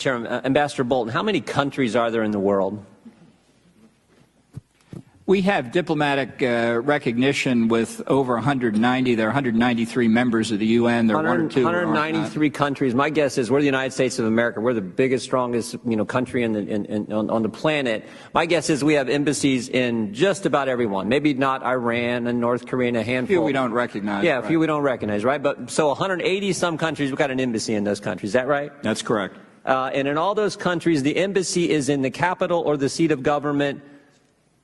Chairman, Ambassador Bolton, how many countries are there in the world? We have diplomatic recognition with over 190. There are 193 members of the UN. There are 193 countries. My guess is we're the United States of America. We're the biggest, strongest, country on the planet. My guess is we have embassies in just about everyone. Maybe not Iran and North Korea and a handful. A few we don't recognize. Yeah, a few we don't recognize, right? But so 180 some countries, we've got an embassy in those countries. Is that right? That's correct. And in all those countries, the embassy is in the capital or the seat of government,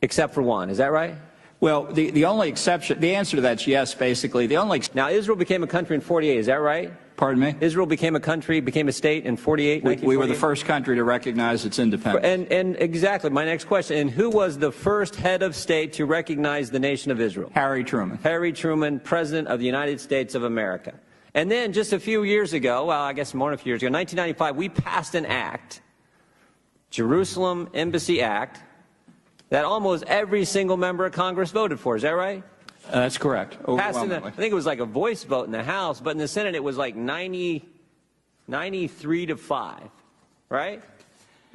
except for one. Is that right? Well, the only exception, the answer to that's yes, basically. Now, Israel became a country in 48. Is that right? Pardon me? Israel became a state in 48. We were the first country to recognize its independence. And exactly, my next question. And who was the first head of state to recognize the nation of Israel? Harry Truman. Harry Truman, President of the United States of America. And then just a few years ago, well, I guess more than a few years ago, 1995, we passed an act, Jerusalem Embassy Act, that almost every single member of Congress voted for. Is that right? That's correct. I think it was like a voice vote in the House, but in the Senate it was like 93-5, right?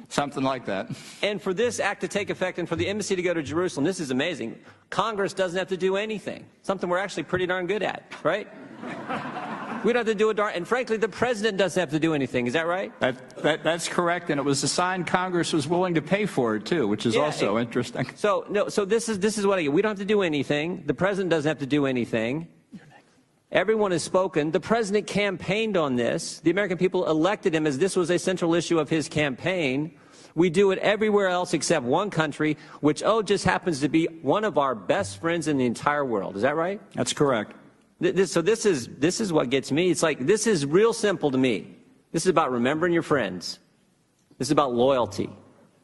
Something like that. And for this act to take effect and for the embassy to go to Jerusalem, this is amazing. Congress doesn't have to do anything, something we're actually pretty darn good at, right? We don't have to do a darn, and frankly, the president doesn't have to do anything. Is that right? That's correct, and it was a sign Congress was willing to pay for it too, which is also interesting. So this is what I get. We don't have to do anything. The president doesn't have to do anything. Everyone has spoken. The president campaigned on this. The American people elected him as this was a central issue of his campaign. We do it everywhere else except one country, which just happens to be one of our best friends in the entire world. Is that right? That's correct. So this is what gets me. It's like, this is real simple to me. This is about remembering your friends. This is about loyalty.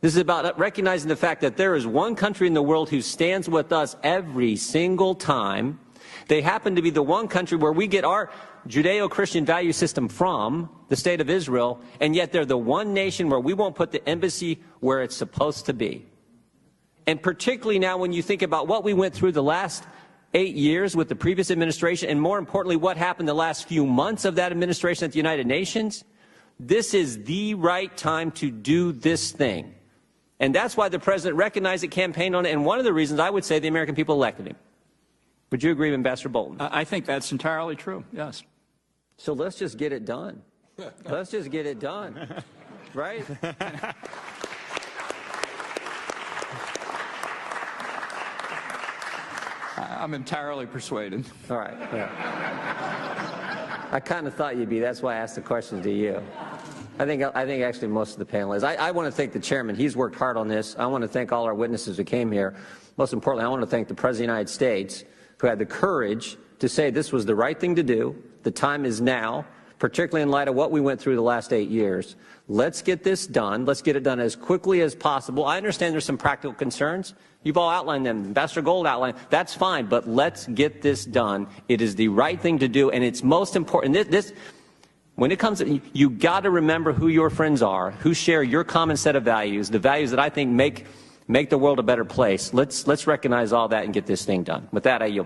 This is about recognizing the fact that there is one country in the world who stands with us every single time. They happen to be the one country where we get our Judeo-Christian value system from, the state of Israel, and yet they're the one nation where we won't put the embassy where it's supposed to be. And particularly now when you think about what we went through the last 8 years with the previous administration, and more importantly, what happened the last few months of that administration at the United Nations, this is the right time to do this thing. And that's why the president recognized it, campaigned on it, and one of the reasons I would say the American people elected him. Would you agree, Ambassador Bolton? I think that's entirely true, yes. So let's just get it done. Let's just get it done, right? I'm entirely persuaded. All right. Yeah. I kind of thought you'd be. That's why I asked the question to you. I think actually most of the panelists. I want to thank the chairman. He's worked hard on this. I want to thank all our witnesses who came here. Most importantly, I want to thank the President of the United States, who had the courage to say this was the right thing to do. The time is now, particularly in light of what we went through the last 8 years. Let's get this done. Let's get it done as quickly as possible. I understand there's some practical concerns. You've all outlined them. Ambassador Gold outlined. That's fine, but let's get this done. It is the right thing to do, and it's most important. When it comes to, you got to remember who your friends are, who share your common set of values, the values that I think make the world a better place. Let's recognize all that and get this thing done. With that, I yield.